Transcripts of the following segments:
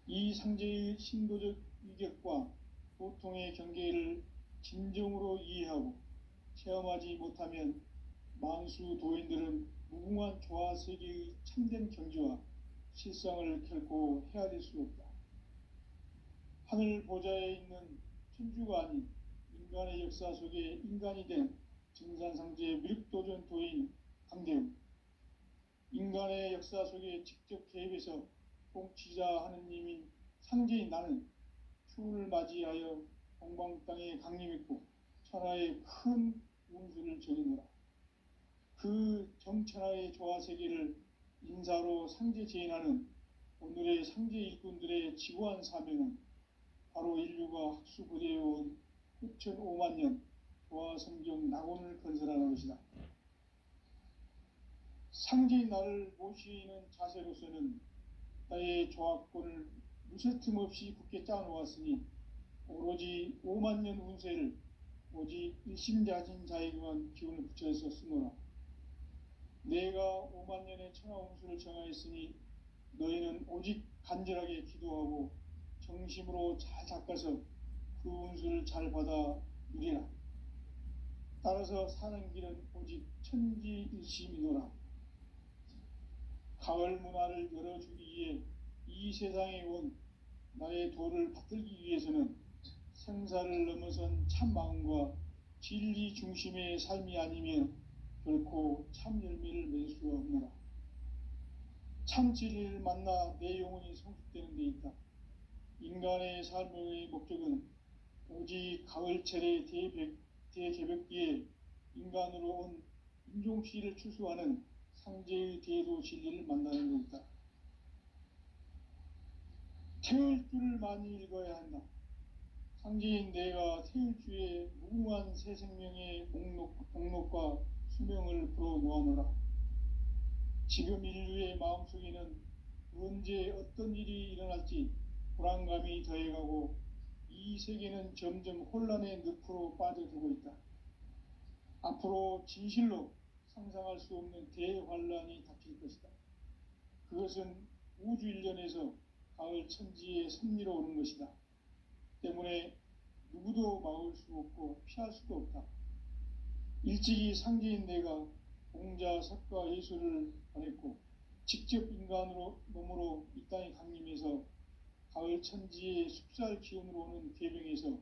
이 상제의 신도적 위격과 고통의 경계를 진정으로 이해하고 체험하지 못하면 만수 도인들은 무궁한 조화 세계의 참된 경지와 실상을 결코 헤아릴 수 없다. 하늘 보좌에 있는 천주가 아닌 인간의 역사 속에 인간이 된 증산상제 미륵도전 도인 강대웅, 인간의 역사 속에 직접 개입해서 통치자 하느님인 상제인 나는 추운을 맞이하여 동방 땅에 강림했고 천하의 큰 운수를 전이노라. 그 정천하의 조화세계를 인사로 상제 제인하는 오늘의 상제 일꾼들의 지고한 사명은 바로 인류가 학수고대해온 9,500만 년 조화성경 낙원을 건설하는 것이다. 상제인 나를 모시는 자세로서는 나의 조화권을 무쇠틈 없이 굳게 짜놓았으니 오로지 5만 년 운세를 오직 일심자진 자에게만 기운을 붙여서 쓰노라. 내가 5만 년의 천하 운수를 정하였으니 너희는 오직 간절하게 기도하고 정심으로 잘 닦아서 그 운수를 잘 받아 누리라. 따라서 사는 길은 오직 천지일심이노라. 가을 문화를 열어주기 위해 이 세상에 온 나의 도를 받들기 위해서는 생사를 넘어선 참 마음과 진리 중심의 삶이 아니면 결코 참 열매를 맺을 수가 없노라. 참 진리를 만나 내 영혼이 성숙되는 데 있다. 인간의 삶의 목적은 오직 가을철의 대개벽기에 인간으로 온 인종씨를 추수하는 상제의 대도 진리를 만나는 데 있다. 태울 줄을 많이 읽어야 한다. 상제인 내가 태울 주의 무궁한 새 생명의 목록과 수명을 불어놓아노라. 지금 인류의 마음속에는 언제 어떤 일이 일어날지 불안감이 더해가고 이 세계는 점점 혼란의 늪으로 빠져들고 있다. 앞으로 진실로 상상할 수 없는 대환란이 닥칠 것이다. 그것은 우주 일련에서 가을 천지의 섭리로 오는 것이다. 때문에 누구도 막을 수 없고 피할 수도 없다. 일찍이 상제인 내가 공자, 석가, 예수를 보냈고 직접 인간으로 몸으로 이 땅에 강림해서 가을 천지의 숲살 기운으로 오는 계병에서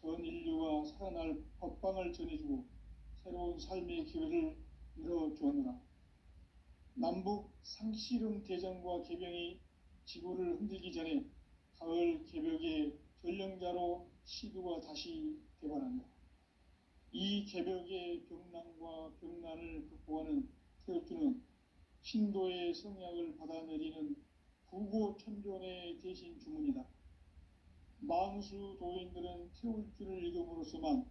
전 인류가 살아날 법방을 전해주고 새로운 삶의 기회를 열어주었노라. 남북 상씨름 대전과 계병이 지구를 흔들기 전에 가을 개벽의 전령자로 시두가 다시 개발한다. 이 개벽의 병난과 병난을 극복하는 태울주는 신도의 성약을 받아내리는 구고천존의 대신 주문이다. 만수 도인들은 태울주를 읽음으로써만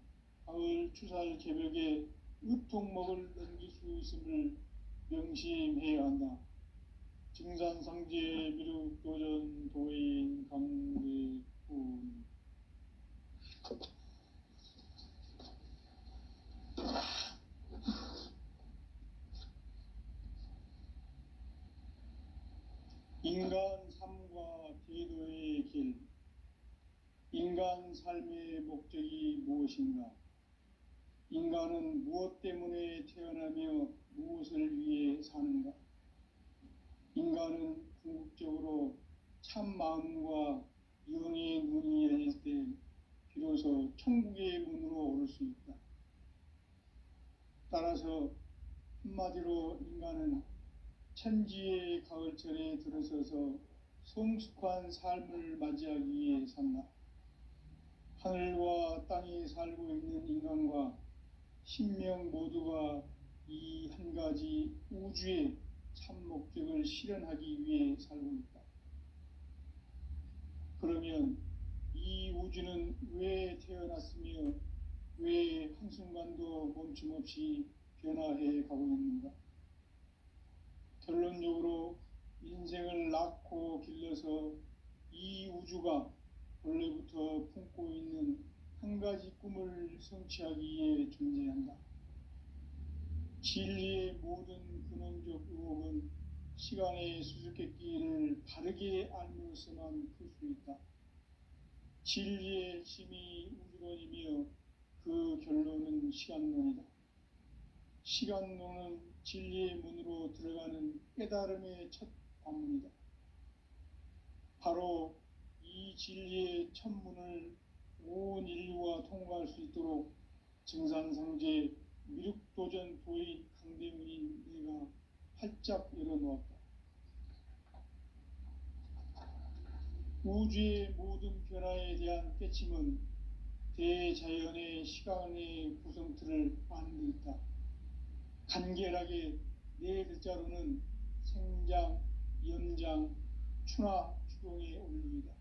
가을 추살 개벽에 으통목을 넘길 수 있음을 명심해야 한다. 증산상제 미륵도전 도인 강대훈. 인간 삶과 제도의 길. 인간 삶의 목적이 무엇인가? 인간은 무엇 때문에 태어나며 무엇을 위해 사는가? 인간은 궁극적으로 참 마음과 영의 문이 열릴 때 비로소 천국의 문으로 오를 수 있다. 따라서 한마디로 인간은 천지의 가을철에 들어서서 성숙한 삶을 맞이하기 위해 산다. 하늘과 땅에 살고 있는 인간과 신명 모두가 이 한 가지 우주의 참 목적을 실현하기 위해 살고 있다. 그러면 이 우주는 왜 태어났으며 왜 한순간도 멈춤없이 변화해 가고 있는가? 결론적으로 인생을 낳고 길러서 이 우주가 원래부터 품고 있는 한 가지 꿈을 성취하기 위해 존재한다. 진리의 모든 근원적 의혹은 시간의 수수께끼를 바르게 알면서만 풀 수 있다. 진리의 힘이 우주론이며 그 결론은 시간론이다. 시간론은 진리의 문으로 들어가는 깨달음의 첫 관문이다. 바로 이 진리의 첫 문을 온 인류가 통과할 수 있도록 증산상제 미륵도전 도인 강대문인 내가 활짝 열어놓았다. 우주의 모든 변화에 대한 깨침은 대자연의 시간의 구성틀을 아는 데 있다. 간결하게 네 글자로는 생장, 연장, 추나 추동의 원리이다.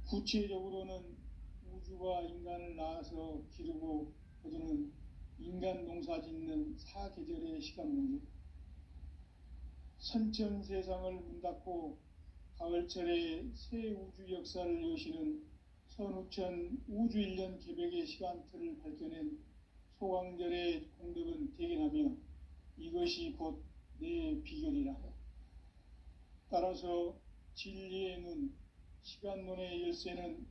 구체적으로는 우주가 인간을 낳아서 기르고 거두는 인간 농사 짓는 사계절의 시간 문제, 선천 세상을 문 닫고 가을철에 새 우주 역사를 여시는 선우천 우주 1년 개백의 시간틀을 밝혀낸 소강절의 공덕은 대견하며 이것이 곧 내 비결이라. 따라서 진리의 눈, 시간론의 열쇠는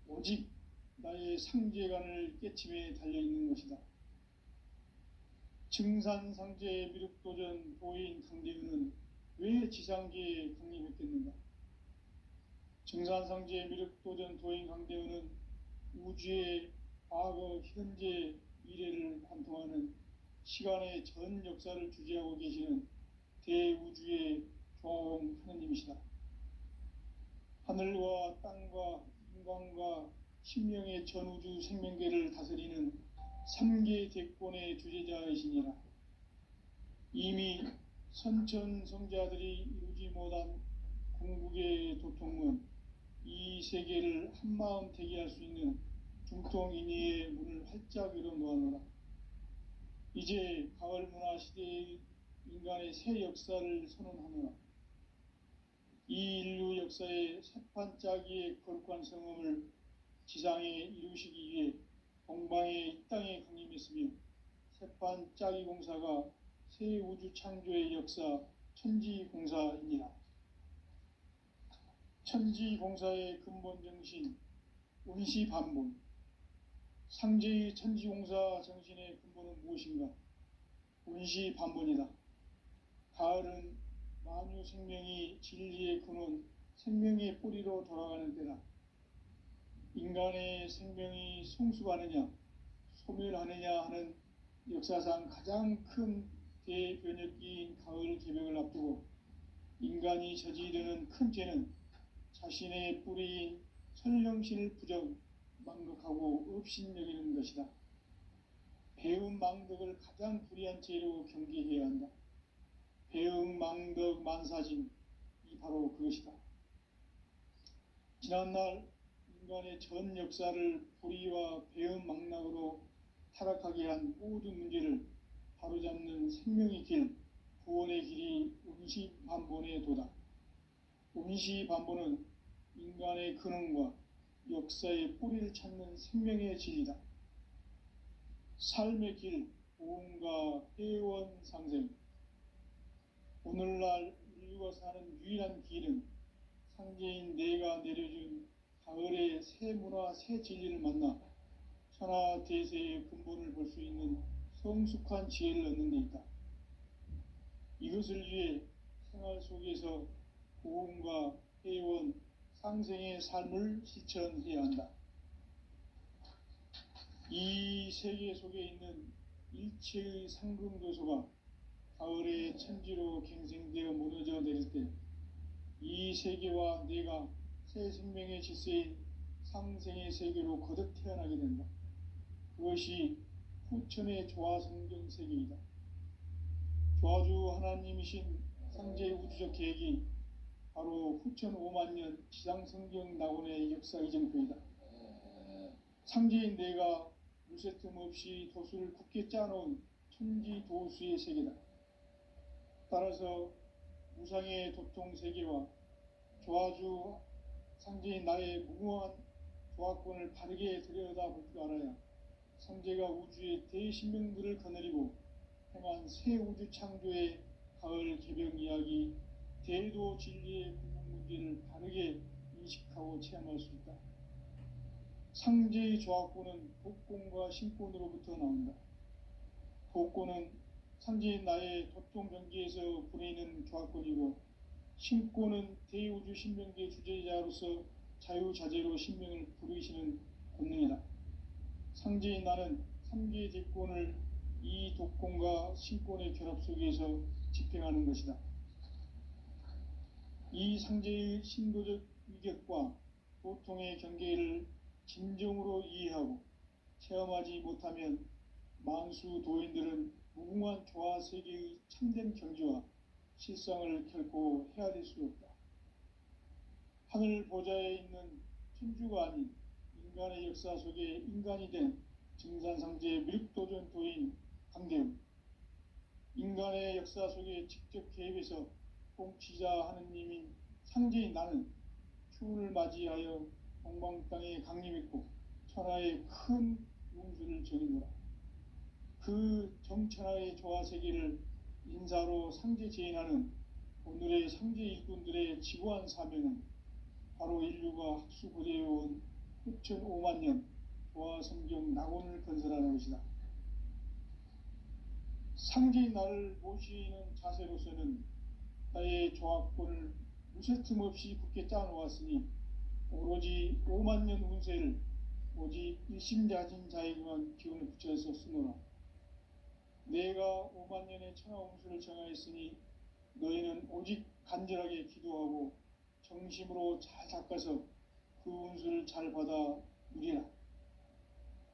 오직 나의 상제관을 깨침에 달려있는 것이다. 증산상제 미륵도전 도인 강대윤은 왜 지상계에 강림했겠는가? 증산상제 미륵도전 도인 강대윤은 우주의 과거, 현재, 미래를 관통하는 시간의 전 역사를 주재하고 계시는 대우주의 종 하느님이시다. 하늘과 땅과 인간과 신명의 전우주 생명계를 다스리는 3계 대권의 주재자이시니라. 이미 선천성자들이 이루지 못한 궁극의 도통은 이 세계를 한마음 되게 할 수 있는 중통인의의 문을 활짝 열어놓아노라. 이제 가을 문화 시대의 인간의 새 역사를 선언하노라. 이 인류 역사의 새판짜기의 거룩한 성음을 지상에 이루시기 위해 동방의 이 땅에 강림했으며 새판짜기 공사가 새 우주 창조의 역사 천지공사이니라. 천지공사의 근본 정신 운시반본, 상제의 천지공사 정신의 근본은 무엇인가? 운시반본이다. 가을은 만유 생명이 진리의 근원, 생명의 뿌리로 돌아가는 때다. 인간의 생명이 성숙하느냐, 소멸하느냐 하는 역사상 가장 큰 대변혁기인 가을 개벽을 앞두고 인간이 저지르는 큰 죄는 자신의 뿌리인 천령신을 부정, 망극하고 업신여기는 것이다. 배움 망덕을 가장 불의한 죄로 경계해야 한다. 배움 망덕 만사짐이 바로 그것이다. 지난날 인간의 전 역사를 불의와 배움 망락으로 타락하게 한 모든 문제를 바로잡는 생명의 길, 구원의 길이 운시반본의 도다. 운시반본은 인간의 근원과 역사의 뿌리를 찾는 생명의 진리다. 삶의 길, 보험과 회원 상생. 오늘날 인류가 사는 유일한 길은 상제인 내가 내려준 가을의 새 문화, 새 진리를 만나 천하 대세의 근본을 볼 수 있는 성숙한 지혜를 얻는 데 있다. 이것을 위해 생활 속에서 보험과 회원, 상생의 삶을 실천해야 한다. 이 세계 속에 있는 일체의 상금교소가 가을의 천지로 갱생되어 무너져 내릴 때 이 세계와 내가 새 생명의 질서인 상생의 세계로 거듭 태어나게 된다. 그것이 후천의 조화성경 세계이다. 조화주 하나님이신 상제의 우주적 계획이 바로 후천 5만 년 지상성경 낙원의 역사 이정표이다. 상제인 내가 물새틈 없이 도수를 굳게 짜놓은 천지도수의 세계다. 따라서 무상의 도통 세계와 조화주 상제인 나의 무궁한 조화권을 바르게 들여다볼 줄 알아야 상제가 우주의 대신명들을 거느리고 행한 새 우주 창조의 가을 개벽 이야기, 대도 진리의 궁극 문제를 바르게 인식하고 체험할 수 있다. 상제의 조합구는 독곤과 신곤으로부터 나온다. 독곤은 상제인 나의 도통 경계에서 부리는 조합권이고, 신곤은 대우주 신명계 주제자로서 자유자재로 신명을 부르시는 권능이다. 상제인 나는 3개의 대권을 이 독권과 신권의 결합 속에서 집행하는 것이다. 이 상제의 신도적 위격과 도통의 경계를 진정으로 이해하고 체험하지 못하면 만수 도인들은 무궁한 조화 세계의 참된 경지와 실상을 결코 헤아릴 수 없다. 하늘 보좌에 있는 천주가 아닌 인간의 역사 속에 인간이 된 증산상제의 미륵도전 도인 강대웅, 인간의 역사 속에 직접 개입해서 통치자 하느님인 상제인 나는 추운을 맞이하여 동방 땅에 강림했고 천하의 큰 용수를 전이노라. 그 정천하의 조화 세계를 인사로 상제 제인하는 오늘의 상제 일꾼들의 지구한 사명은 바로 인류가 학수고대해온 6,500만 년 조화 성경 낙원을 건설하는 것이다. 상제인 나를 모시는 자세로서는 나의 조합권을 무쇠틈 없이 굳게 짜놓았으니 오로지 5만 년 운세를 오직 일심자진 자에게만 기운을 붙여서 쓰노라. 내가 5만 년의 천하 운수를 정하였으니 너희는 오직 간절하게 기도하고 정심으로 잘 닦아서 그 운수를 잘 받아 누리라.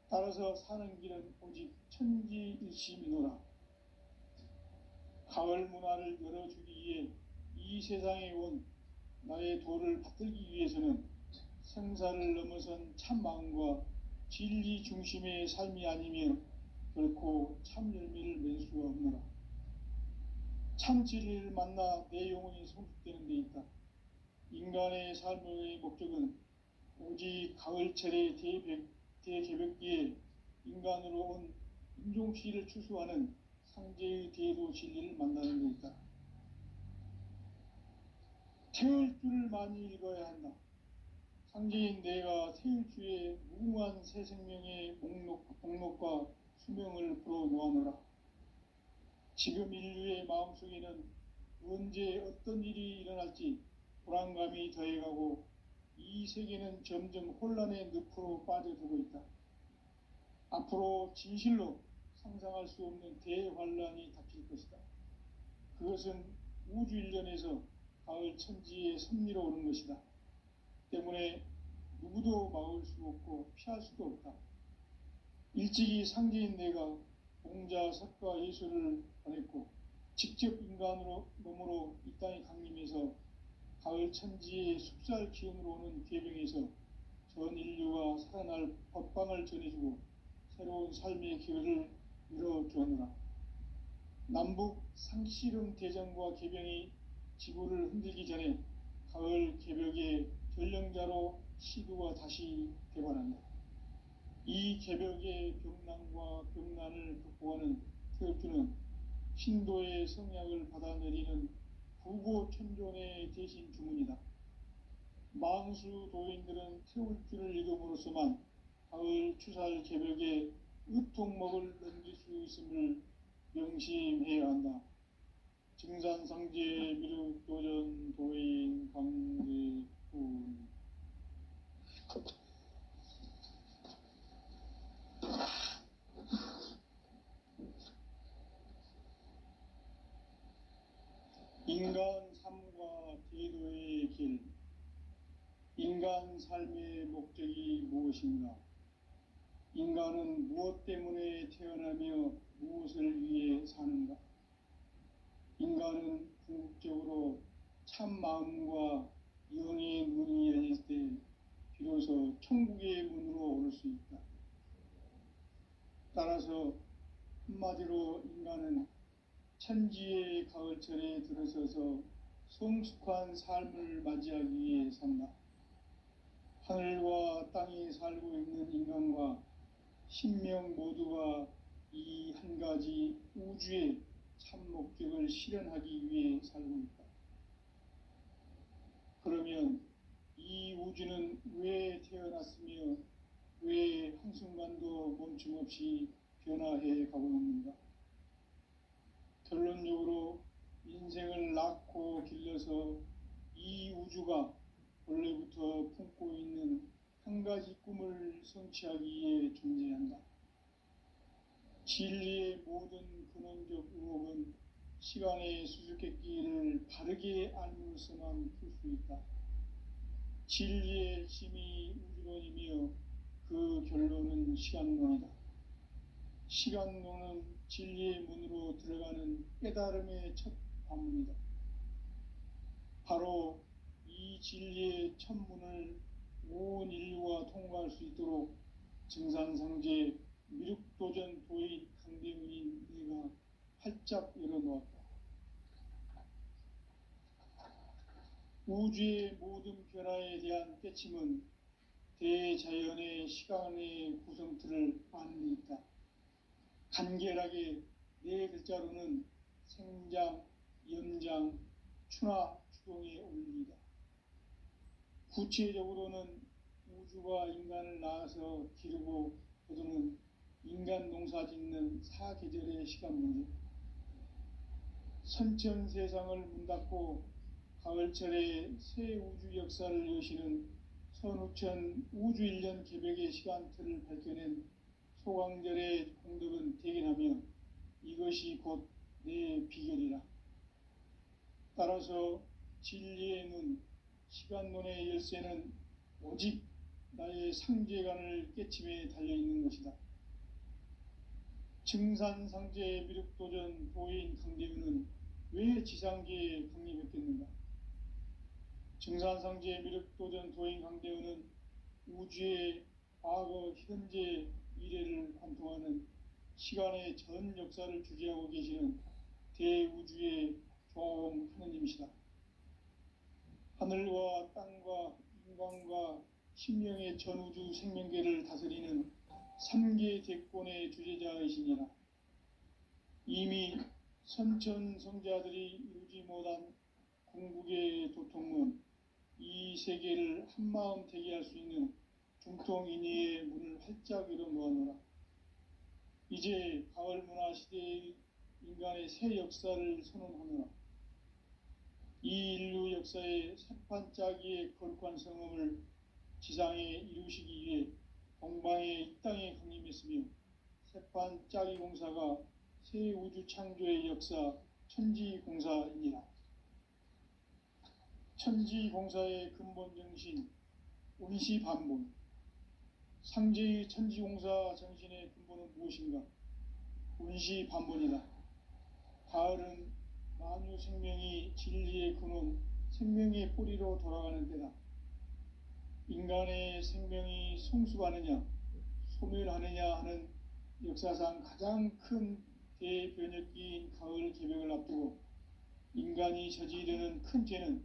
따라서 사는 길은 오직 천지일심이노라. 가을 문화를 열어주기 위해 이 세상에 온 나의 도를 받들기 위해서는 생사를 넘어선 참 마음과 진리 중심의 삶이 아니면 결코 참 열매를 맺을 수가 없노라. 참 진리를 만나 내 영혼이 성숙되는 데 있다. 인간의 삶의 목적은 오직 가을철의 대개벽기에 인간으로 온 인종씨를 추수하는 상제의 대도 진리를 만나는 데 있다. 태울 줄을 많이 읽어야 한다. 상제인 내가 태울주의 무궁한 새 생명의 목록과 수명을 불어놓아노라. 지금 인류의 마음속에는 언제 어떤 일이 일어날지 불안감이 더해가고 이 세계는 점점 혼란의 늪으로 빠져들고 있다. 앞으로 진실로 상상할 수 없는 대환란이 닥칠 것이다. 그것은 우주 일련에서 가을 천지의 섭리로 오는 것이다. 때문에 누구도 막을 수 없고 피할 수도 없다. 일찍이 상제인 내가 공자, 석가, 예수를 보냈고 직접 인간으로 몸으로 이 땅에 강림해서 가을 천지의 숲살 기운으로 오는 계병에서 전 인류가 살아날 법방을 전해주고 새로운 삶의 기회를 열어주었노라. 남북 상씨름 대전과 계병이 지구를 흔들기 전에 가을 개벽의 전령자로 시두가 다시 개관한다. 이 개벽의 병난과 병난을 극복하는 태엽주는 신도의 성약을 받아내리는 부고천존의 대신 주문이다. 만수 도인들은 태울주를 읽음으로써만 가을 추살 개벽의 의통목을 넘길 수 있음을 명심해야 한다. 증산상제 미륵도전 도인 강제군. 인간 삶과 제도의 길. 인간 삶의 목적이 무엇인가? 인간은 무엇 때문에 태어나며 무엇을 위해 사는가? 인간은 궁극적으로 참 마음과 영의 문이 열릴 때 비로소 천국의 문으로 오를 수 있다. 따라서 한마디로 인간은 천지의 가을철에 들어서서 성숙한 삶을 맞이하기 위해 산다. 하늘과 땅에 살고 있는 인간과 신명 모두가 이 한 가지 우주의 참 목적을 실현하기 위해 살고 있다. 그러면 이 우주는 왜 태어났으며 왜 한순간도 멈춤 없이 변화해 가고 있는가? 결론적으로 인생을 낳고 길러서 이 우주가 원래부터 품고 있는 한 가지 꿈을 성취하기 위해 존재한다. 진리의 모든 근원적 의혹은 시간의 수수께끼를 바르게 알므로서만 풀 수 있다. 진리의 핵심이 우주론이며 그 결론은 시간론이다. 시간론은 진리의 문으로 들어가는 깨달음의 첫 관문이다. 바로 이 진리의 첫 문을 온 인류가 통과할 수 있도록 증산상제 미륵도전 도인 강대문인 내가 활짝 열어놓았다. 우주의 모든 변화에 대한 깨침은 대자연의 시간의 구성틀을 아는 데 있다. 간결하게 네 글자로는 생장, 연장, 추나 추동의 원리이다. 구체적으로는 우주가 인간을 낳아서 기르고 거두는 인간 농사 짓는 사계절의 시간 문제, 선천 세상을 문 닫고 가을철에 새 우주 역사를 여시는 선우천 우주일년 개벽의 시간틀을 밝혀낸 소강절의 공덕은 대견하며 이것이 곧 내 비결이라. 따라서 진리의 눈, 시간론의 열쇠는 오직 나의 상제관을 깨침에 달려있는 것이다. 증산상제 미륵도전 도인 강대윤은 왜 지상계에 강림했겠는가? 증산상제 미륵도전 도인 강대윤은 우주의 과거, 현재, 미래를 관통하는 시간의 전 역사를 주재하고 계시는 대우주의 조화원 하느님이시다. 하늘과 땅과 인간과 신명의 전우주 생명계를 다스리는 3계 대권의 주재자이시니라. 이미 선천성자들이 이루지 못한 궁극의 도통문, 이 세계를 한마음 되게 할 수 있는 중통인의의 문을 활짝 열어놓아노라. 이제 가을 문화 시대의 인간의 새 역사를 선언하노라. 이 인류 역사의 새판짜기의 거룩한 성음을 지상에 이루시기 위해 동방의 이 땅에 강림했으며 새판짜기 공사가 새 우주 창조의 역사 천지공사이니라. 천지공사의 근본 정신 운시반본, 상제의 천지공사 정신의 근본은 무엇인가? 운시반본이다. 가을은 만유 생명이 진리의 근원, 생명의 뿌리로 돌아가는 때다. 인간의 생명이 성숙하느냐, 소멸하느냐 하는 역사상 가장 큰 대변혁기인 가을 개벽을 앞두고 인간이 저지르는 큰 죄는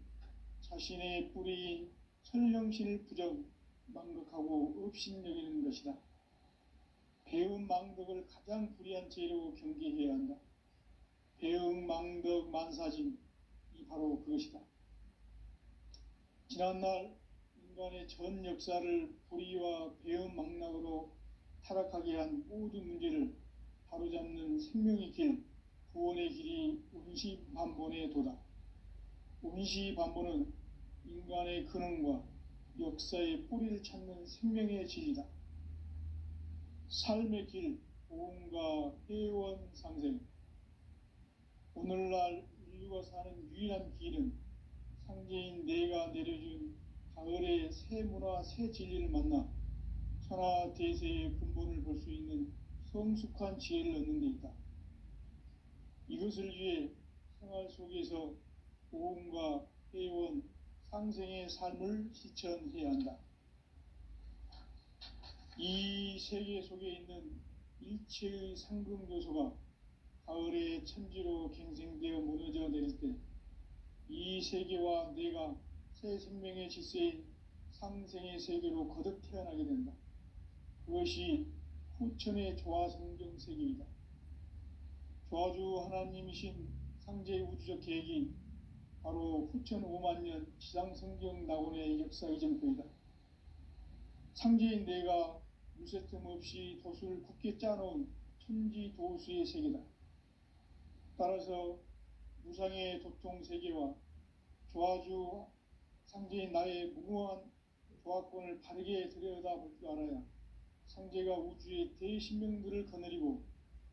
자신의 뿌리인 설령신을 부정, 망극하고 업신여기는 것이다. 배움 망덕을 가장 불의한 죄로 경계해야 한다. 배움 망덕 만사짐이 바로 그것이다. 지난날 인간의 전 역사를 불의와 배움 망락으로 타락하게 한 모든 문제를 바로잡는 생명의 길, 구원의 길이 운시반본의 도다. 운시반본은 인간의 근원과 역사의 뿌리를 찾는 생명의 진리다. 삶의 길, 보험과 회원 상생. 오늘날 인류가 사는 유일한 길은 상제인 내가 내려준 가을의 새 문화, 새 진리를 만나 천하 대세의 근본을 볼 수 있는 성숙한 지혜를 얻는 데 있다. 이것을 위해 생활 속에서 보험과 회원, 상생의 삶을 실천해야 한다. 이 세계 속에 있는 일체의 상금 요소가 가을의 천지로 갱생되어 무너져 내릴 때 이 세계와 내가 새 생명의 질서인 상생의 세계로 거듭 태어나게 된다. 그것이 후천의 조화성경 세계이다. 조아주 하나님이신 상제의 우주적 계획이 바로 후천 5만 년 지상성경 낙원의 역사 이정표이다. 상제인 내가 무쇠틈 없이 돛을 굳게 짜놓은 천지도수의 세계다. 따라서 무상의 도통 세계와 조아주 상제인 나의 무궁한 조화권을 바르게 들여다볼 줄 알아야 상제가 우주의 대신명들을 거느리고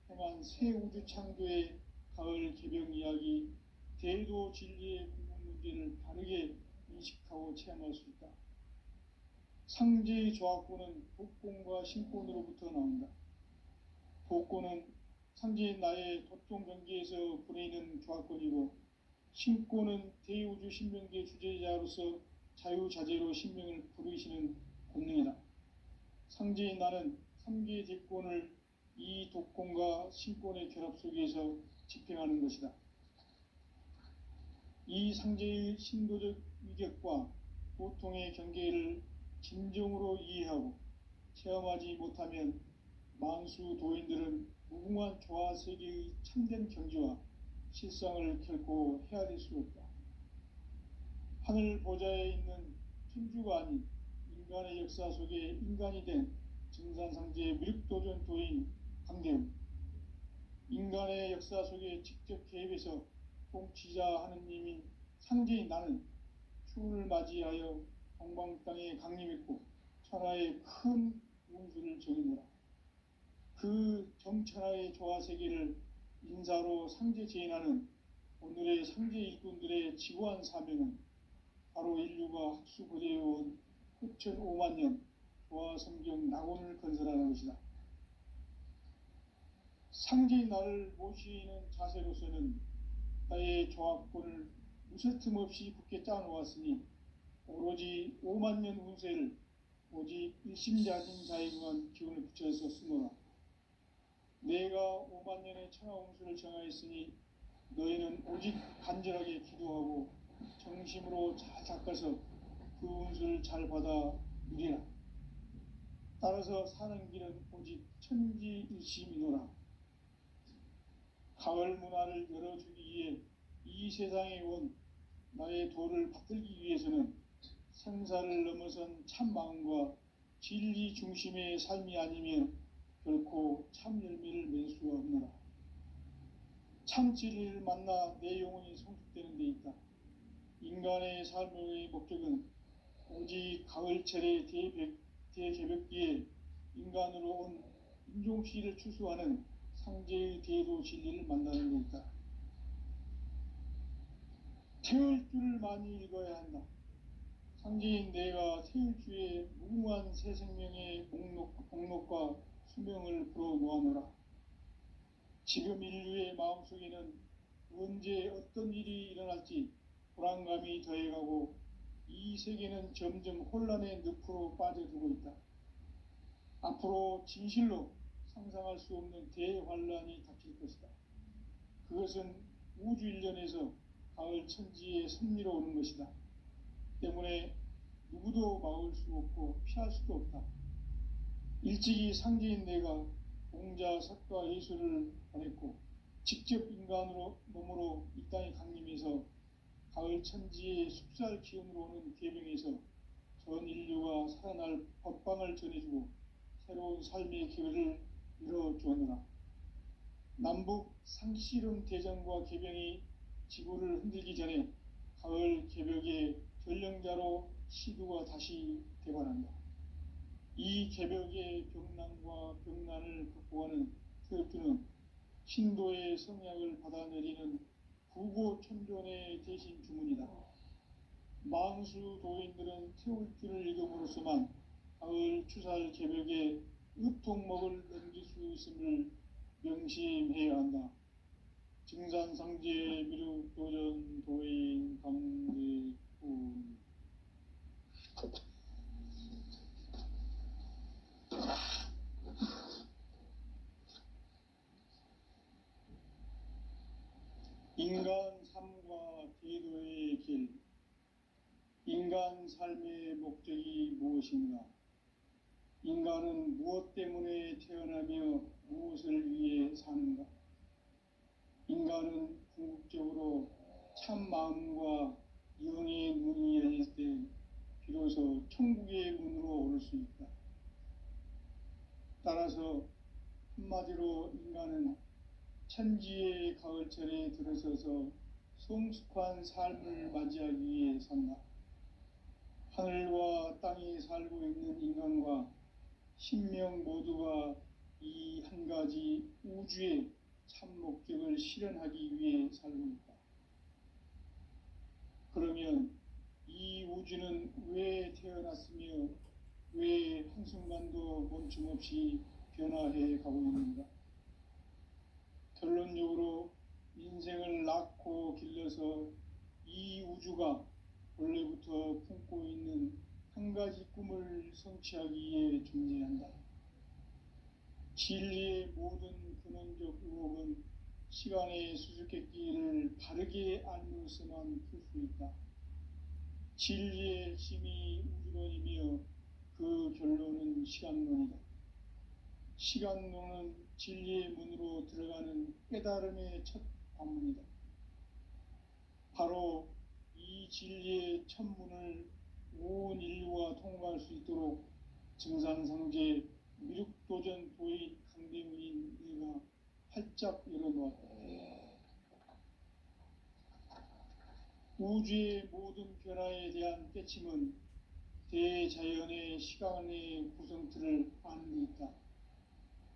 행한 새 우주 창조의 가을 개벽 이야기, 대도 진리의 궁극 문제를 바르게 인식하고 체험할 수 있다. 상제의 조화권은 복권과 신권으로부터 나온다. 복권은 상제인 나의 도통 경계에서 보내는 조화권이고, 신권은 대우주 신명계 주제자로서 자유자재로 신명을 부르시는 권능이다. 상제인 나는 3개의 대권을 이 독권과 신권의 결합 속에서 집행하는 것이다. 이 상제의 신도적 위격과 보통의 경계를 진정으로 이해하고 체험하지 못하면 만수 도인들은 무궁한 조화 세계의 참된 경지와 실상을 결코 헤아릴 수 없다. 하늘 보좌에 있는 천주가 아닌 인간의 역사 속에 인간이 된 증산상제의 무력도전 도인 강대웅, 인간의 역사 속에 직접 개입해서 통치자 하느님인 상제인 나는 추운을 맞이하여 동방 땅에 강림했고 천하의 큰 운수를 정의노라. 그 정천하의 조화 세계를 인사로 상제 제인하는 오늘의 상제 일꾼들의 지구한 사명은 바로 인류가 학수고대해온 후천 5만 년 조화 성경 낙원을 건설하는 것이다. 상제인 나를 모시는 자세로서는 나의 조합권을 무쇠틈 없이 굳게 짜놓았으니 오로지 5만 년 운세를 오직 일심자진 자에게만 기운을 붙여서 쓰노라. 내가 5만 년의 천하 운수를 정하였으니 너희는 오직 간절하게 기도하고 정심으로 잘 닦아서 그 운수를 잘 받아 누리라. 따라서 사는 길은 오직 천지일심이노라. 가을 문화를 열어주기 위해 이 세상에 온 나의 도를 받들기 위해서는 생사를 넘어선 참 마음과 진리 중심의 삶이 아니면 결코 참 열매를 맺을 수가 없노라. 참 진리를 만나 내 영혼이 성숙되는 데 있다. 인간의 삶의 목적은 오직 가을철의 대개벽기에 인간으로 온 인종씨를 추수하는 상제의 대도 진리를 만나는 데 있다. 태울 줄을 많이 읽어야 한다. 상제인 내가 태울 주의 무궁한 새 생명의 목록과 수명을 불어놓아노라. 지금 인류의 마음속에는 언제 어떤 일이 일어날지 불안감이 더해가고 이 세계는 점점 혼란의 늪으로 빠져들고 있다. 앞으로 진실로 상상할 수 없는 대환란이 닥칠 것이다. 그것은 우주 일련에서 가을 천지의 섭리로 오는 것이다. 때문에 누구도 막을 수 없고 피할 수도 없다. 일찍이 상제인 내가 공자, 석가, 예수를 보냈고 직접 인간으로 몸으로 이 땅에 강림해서 가을 천지의 숲살 기운으로 오는 계명에서 전 인류가 살아날 법방을 전해주고 새로운 삶의 기회를 열어주었노라. 남북 상씨름 대전과 개병이 지구를 흔들기 전에 가을 개벽의 전령자로 시두가 다시 대관한다. 이 개벽의 병난과 병난을 극복하는 태엽주는 신도의 성약을 받아내리는 구고천존의 대신 주문이다. 만수 도인들은 태울주를 읽음으로써만 가을 추살 개벽에 으통먹을 넘길 수 있음을 명심해야 한다. 증산상제 미륵도전 도인 강대훈. 인간 삶과 대도의 길. 인간 삶의 목적이 무엇인가? 인간은 무엇 때문에 태어나며 무엇을 위해 사는가? 인간은 궁극적으로 참 마음과 영의 눈이 열릴 때 비로소 천국의 문으로 오를 수 있다. 따라서 한마디로 인간은 천지의 가을철에 들어서서 성숙한 삶을 맞이하기 위해 산다. 하늘과 땅에 살고 있는 인간과 신명 모두가 이 한 가지 우주의 참 목적을 실현하기 위해 살고 있다. 그러면 이 우주는 왜 태어났으며 왜 한순간도 멈춤없이 변화해 가고 있는가? 결론적으로 인생을 낳고 길러서 이 우주가 원래부터 품고 있는 한 가지 꿈을 성취하기 위해 존재한다. 진리의 모든 근원적 의혹은 시간의 수수께끼를 바르게 알면서만 풀 수 있다. 진리의 핵심이 우주론이며 그 결론은 시간론이다. 시간론은 진리의 문으로 들어가는 깨달음의 첫 관문이다. 바로 이 진리의 첫 문을 온 인류가 통과할 수 있도록 증산상제 미륵도전 도인 강대문인 내가 활짝 열어놓았다. 우주의 모든 변화에 대한 깨침은 대자연의 시간의 구성틀을 아는 데 있다.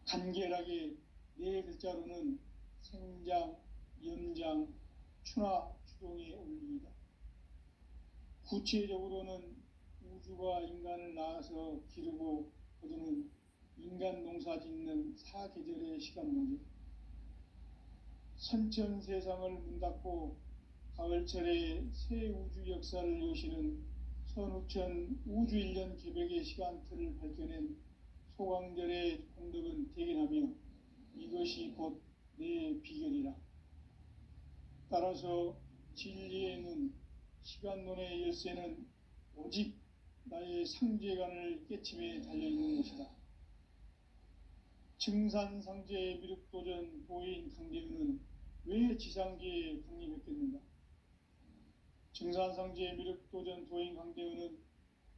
간결하게 네 글자로는 생장, 염장, 추나 추동의 원리이다. 구체적으로는 우주가 인간을 낳아서 기르고 거두는 인간 농사 짓는 사계절의 시간문제, 선천 세상을 문 닫고 가을철에 새 우주 역사를 여시는 선우천 우주 1년 개벽의 시간틀을 밝혀낸 소강절의 공덕은 대견하며 이것이 곧 내 비결이라. 따라서 진리의 눈, 시간론의 열쇠는 오직 나의 상제관을 깨침에 달려있는 것이다. 증산상제 미륵도전 도인 강대은은 왜 지상계에 강림했겠는가? 증산상제 미륵도전 도인 강대은은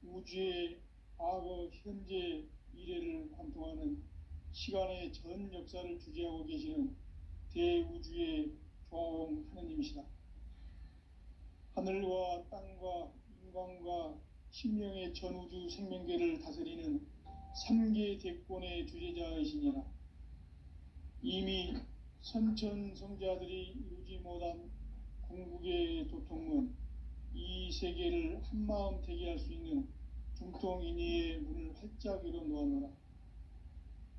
우주의 과거, 현재, 미래를 관통하는 시간의 전 역사를 주재하고 계시는 대우주의 종 하느님이시다. 하늘과 땅과 인간과 신명의 전우주 생명계를 다스리는 3계 대권의 주재자이시니라. 이미 선천성자들이 이루지 못한 궁극의 도통은 이 세계를 한마음 되게 할 수 있는 중통인의의 문을 활짝 열어놓아노라.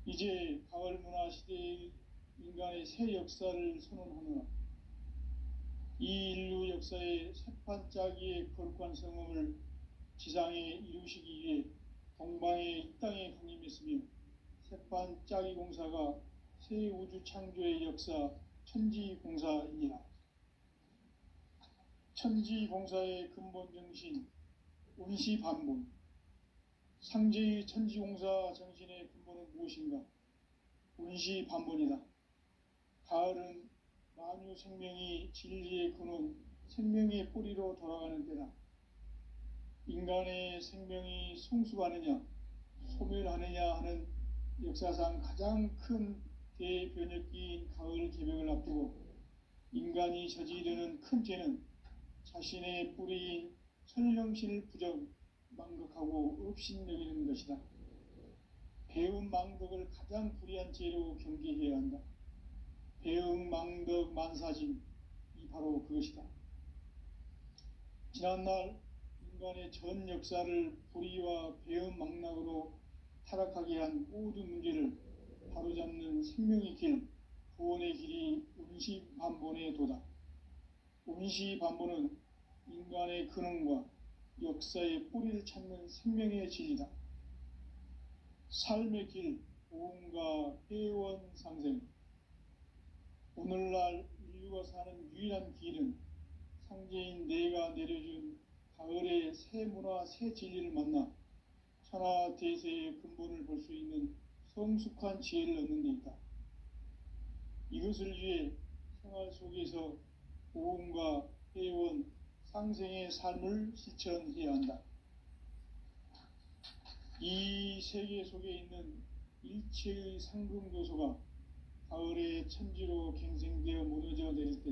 이제 가을 문화 시대의 인간의 새 역사를 선언하노라. 이 인류 역사의 새판짜기의 거룩한 성음을 지상에 이루시기 위해 동방의 이 땅에 강림했으며 새판짜기 공사가 새 우주 창조의 역사 천지공사이니라. 천지공사의 근본 정신 운시반본, 상제의 천지공사 정신의 근본은 무엇인가? 운시반본이다. 가을은 만유 생명이 진리의 근원, 생명의 뿌리로 돌아가는 때다. 인간의 생명이 성숙하느냐, 소멸하느냐 하는 역사상 가장 큰 대변혁기인 가을 개벽을 앞두고 인간이 저지르는 큰 죄는 자신의 뿌리인 설령신을 부정, 망극하고 업신여기는 것이다. 배움 망덕을 가장 불의한 죄로 경계해야 한다. 배움 망덕 만사짐, 이 바로 그것이다. 지난날 인간의 전 역사를 불의와 배움 망락으로 타락하게 한 모든 문제를 바로잡는 생명의 길, 구원의 길이 운시반본의 도다. 운시반본은 인간의 근원과 역사의 뿌리를 찾는 생명의 진리다. 삶의 길, 보험과 회원상생. 오늘날 인류가 사는 유일한 길은 상제인 내가 내려준 가을의 새 문화, 새 진리를 만나 천하 대세의 근본을 볼 수 있는 성숙한 지혜를 얻는 데 있다. 이것을 위해 생활 속에서 고음과 회원, 상생의 삶을 실천해야 한다. 이 세계 속에 있는 일체의 상금 요소가 가을의 천지로 갱생되어 무너져 내릴 때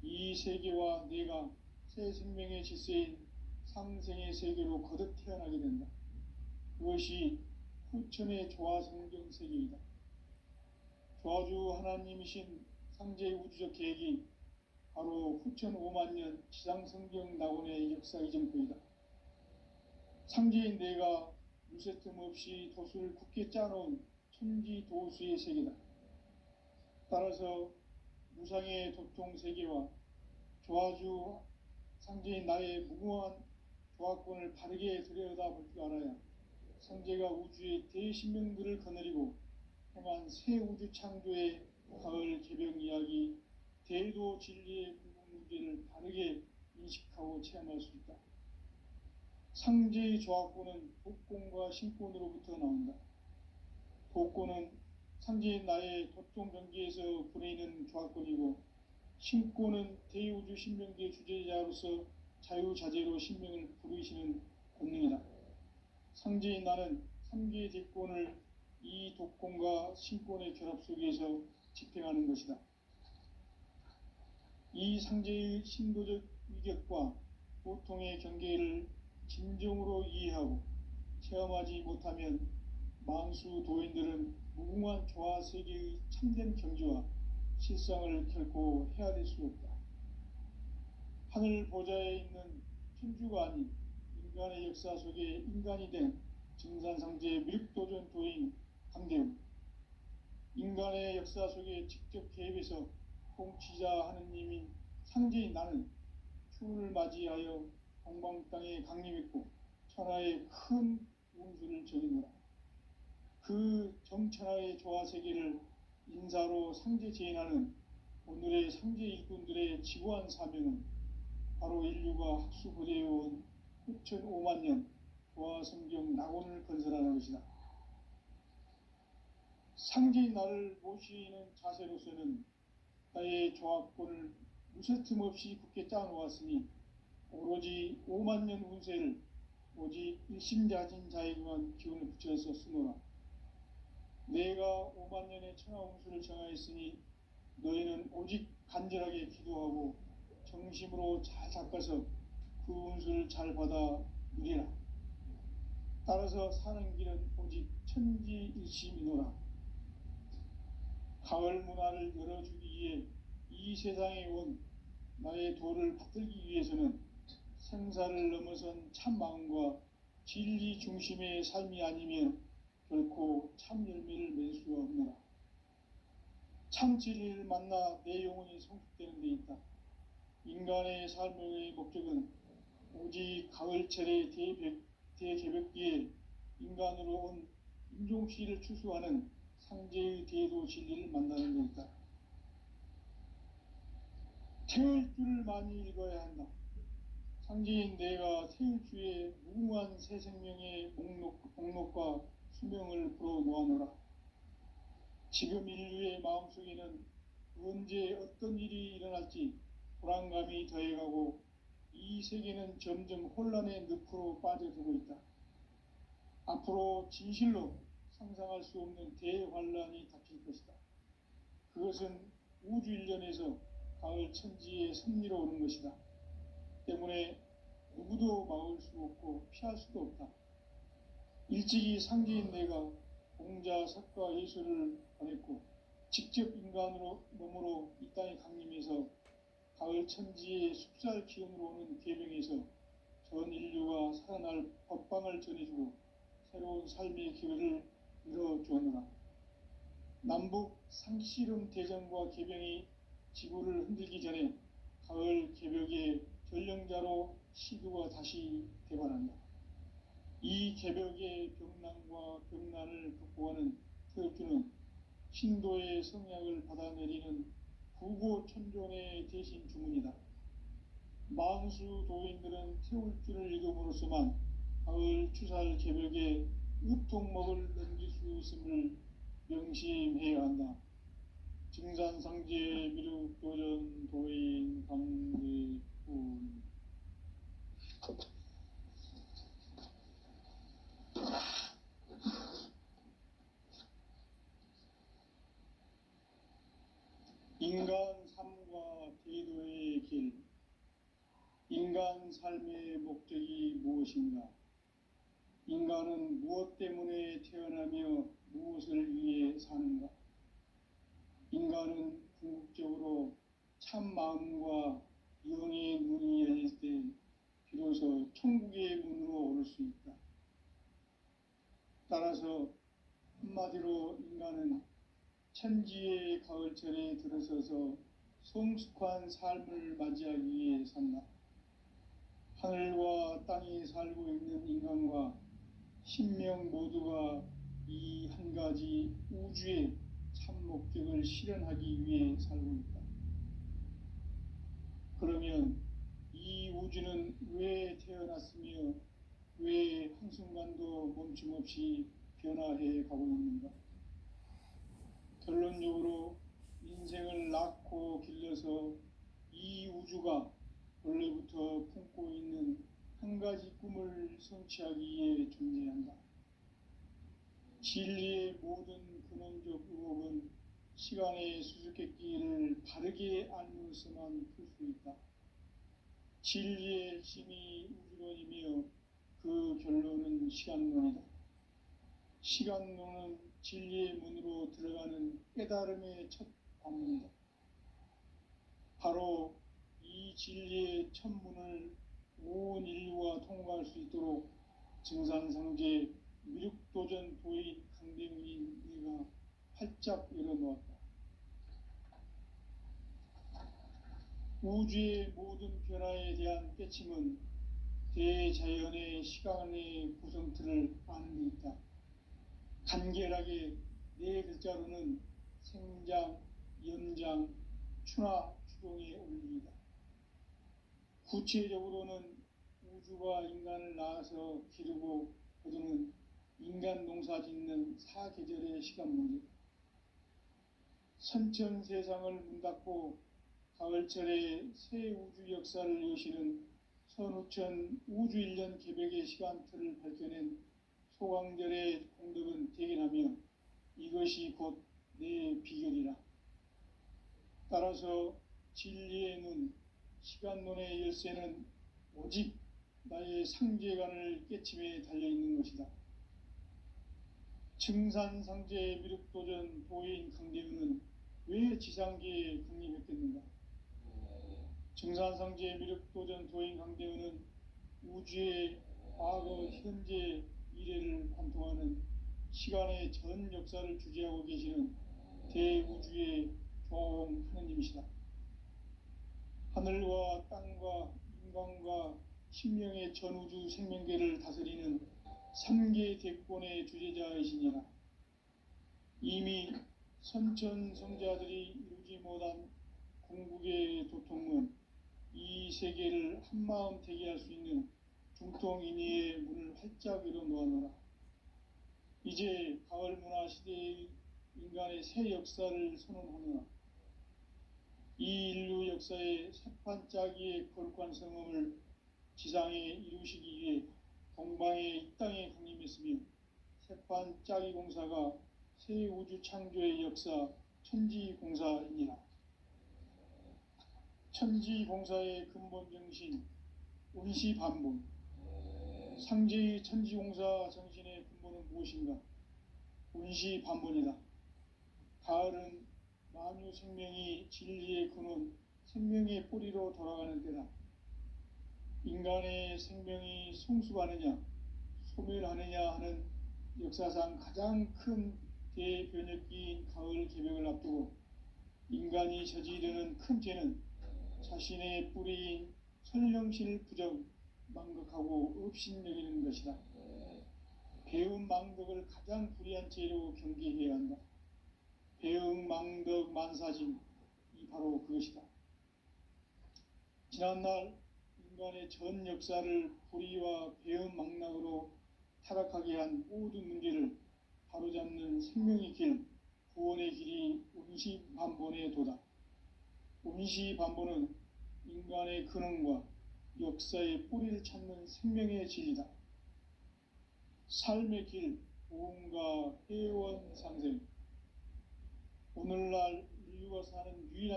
이 세계와 내가 새 생명의 질서인 상생의 세계로 거듭 태어나게 된다. 그것이 후천의 조화성경 세계이다. 조화주 하나님이신 상제의 우주적 계획이 바로 후천 5만 년 지상성경 낙원의 역사 이전부이다. 상제인 내가 무쇠틈 없이 도수를 굳게 짜놓은 천지 도수의 세계다. 따라서 무상의 도통 세계와 조화주 상제인 나의 무궁한 조화권을 바르게 들여다볼 줄 알아야 상제가 우주의 대신명들을 거느리고 행한 새 우주 창조의 가을 개벽 이야기, 대도 진리의 궁극문제를 바르게 인식하고 체험할 수 있다. 상제의 조화권은 복권과 신권으로부터 나온다. 복권은 상제인 나의 도통 경계에서 부내있는 조화권이고, 신권은 대우주 신명기의 주제자로서 자유자재로 신명을 부르시는 권능이다. 상제인 나는 3개의 대권을 이 독권과 신권의 결합 속에서 집행하는 것이다. 이 상제의 신도적 위격과 보통의 경계를 진정으로 이해하고 체험하지 못하면 만수 도인들은 무궁한 조화 세계의 참된 경지와 실상을 결코 헤아릴 수 없다. 하늘 보좌에 있는 천주가 아닌 인간의 역사 속에 인간이 된 증산상제 미륵도전 도인 강대우, 인간의 역사 속에 직접 개입해서 통치자 하느님인 상제인 나는 추운을 맞이하여 동방 땅에 강림했고 천하의 큰 운수를 전이노라. 그 정천하의 조화세계를 인사로 상제 제인하는 오늘의 상제 일꾼들의 지구한 사명은 바로 인류가 학수고대해온 후천 5만 년 조화성경 낙원을 건설하는 것이다. 상제인 나를 모시는 자세로서는 나의 조화권을 무쇠틈 없이 굳게 짜놓았으니 오로지 5만 년 운세를 오직 일심자진 자에게만 기운을 붙여서 쓰노라. 내가 5만 년의 천하 운수를 정하였으니 너희는 오직 간절하게 기도하고 정심으로 잘 닦아서 그 운수를 잘 받아 누리라. 따라서 사는 길은 오직 천지일심이노라. 가을 문화를 열어주기 위해 이 세상에 온 나의 도를 받들기 위해서는 생사를 넘어선 참 마음과 진리 중심의 삶이 아니면 결코 참 열매를 맺을 수가 없노라. 참 진리를 만나 내 영혼이 성숙되는 데 있다. 인간의 삶의 목적은 오직 가을철의 대개벽기에 인간으로 온 인종시를 추수하는 상제의 대도 진리를 만나는 데 있다. 태울 줄을 많이 읽어야 한다. 상제인 내가 태울 주의 무궁한 새 생명의 목록과 수명을 불어놓아노라. 지금 인류의 마음속에는 언제 어떤 일이 일어날지 불안감이 더해가고 이 세계는 점점 혼란의 늪으로 빠져들고 있다. 앞으로 진실로 상상할 수 없는 대환란이 닥칠 것이다. 그것은 우주 일련에서 가을 천지의 섭리로 오는 것이다. 때문에 누구도 막을 수 없고 피할 수도 없다. 일찍이 상제인 내가 공자, 석가, 예수를 보냈고 직접 인간으로 몸으로 이 땅에 강림해서 가을 천지의 숲살 기운으로 오는 계명에서 전 인류가 살아날 법방을 전해주고 새로운 삶의 기회를 열어주었노라. 남북 상씨름 대전과 계병이 지구를 흔들기 전에 가을 개벽의 전령자로 시두가 다시 대발한다. 이 개벽의 병난과 병난을 극복하는 태엽주는 신도의 성약을 받아내리는 구고천존의 대신 주문이다. 만수 도인들은 태울주를 읽음으로써만 가을 추살 개벽의 으통목을 넘길 수 있음을 명심해야 한다. 증산상제 미륵도전 도인 강대훈. 인간 삶과 대도의 길. 인간 삶의 목적이 무엇인가? 인간은 무엇 때문에 태어나며 무엇을 위해 사는가? 인간은 궁극적으로 참 마음과 영의 문이 열릴 때 비로소 천국의 문으로 오를 수 있다. 따라서 한마디로 인간은 천지의 가을철에 들어서서 성숙한 삶을 맞이하기 위해 산다. 하늘과 땅에 살고 있는 인간과 신명 모두가 이 한 가지 우주의 참 목적을 실현하기 위해 살고 있다. 그러면 이 우주는 왜 태어났으며 왜 한순간도 멈춤없이 변화해 가고 있는가? 결론적으로 인생을 낳고 길러서 이 우주가 원래부터 품고 있는 한 가지 꿈을 성취하기 위해 존재한다. 진리의 모든 근원적 의혹은 시간의 수수께끼를 바르게 알면서만 풀 수 있다. 진리의 핵심이 우주론이며 그 결론은 시간론이다. 시간론은 진리의 문으로 들어가는 깨달음의 첫 관문이다. 바로 이 진리의 첫 문을 온 인류가 통과할 수 있도록 증산상제 미륵도전 도인 강대훈인 내가 활짝 열어놓았다. 우주의 모든 변화에 대한 깨침은 대자연의 시간의 구성틀을 아는 데 있다. 간결하게 네 글자로는 생장, 연장, 추나 추동의 원리이다. 구체적으로는 우주가 인간을 낳아서 기르고 거두는 인간 농사 짓는 사계절의 시간 문제다. 선천 세상을 문 닫고 가을철에 새 우주 역사를 여시는 선우천 우주 1년 개백의 시간틀을 밝혀낸 소강절의 공덕은 대견하며 이것이 곧 내 비결이라. 따라서 진리의 눈, 시간론의 열쇠는 오직 나의 상제관을 깨침에 달려있는 것이다. 증산상제 미륵도전 도인 강대훈은 왜 지상계에 강림했겠는가? 증산상제 미륵도전 도인 강대훈은 우주의 과거, 현재, 미래를 관통하는 시간의 전 역사를 주재하고 계시는 대우주의 종 하느님이시다. 하늘과 땅과 인간과 신명의 전우주 생명계를 다스리는 3계 대권의 주재자이시니라. 이미 선천성자들이 이루지 못한 궁극의 도통은 이 세계를 한마음 되게 할 수 있는 중통인의의 문을 활짝 열어놓아노라. 이제 가을 문화 시대의 인간의 새 역사를 선언하노라. 이 인류 역사의 새판짜기의 거룩한 성험을 지상에 이루시기 위해 동방의 이 땅에 강림했으며 새판짜기 공사가 새 우주 창조의 역사 천지공사이니라. 천지공사의 근본 정신 운시반복. 상제의 천지공사 정신의 근본은 무엇인가? 운시반복이다. 가을은 만유 생명이 진리의 근원, 생명의 뿌리로 돌아가는 때다. 인간의 생명이 성숙하느냐, 소멸하느냐 하는 역사상 가장 큰 대변혁기인 가을 개벽을 앞두고 인간이 저지르는 큰 죄는 자신의 뿌리인 설령신을 부정, 망극하고 업신여기는 것이다. 배움 망덕을 가장 불의한 죄로 경계해야 한다. 배움 망덕 만사짐, 이 바로 그것이다. 지난날 인간의 전 역사를 불의와 배움 망락으로 타락하게 한 모든 문제를 바로잡는 생명의 길, 구원의 길이 운시반본에 도다. 운시반본은 인간의 근원과 역사의 뿌리를 찾는 생명의 진리다. 삶의 길, 보험과 회원 상생. 오늘날 인류가 사는 유일한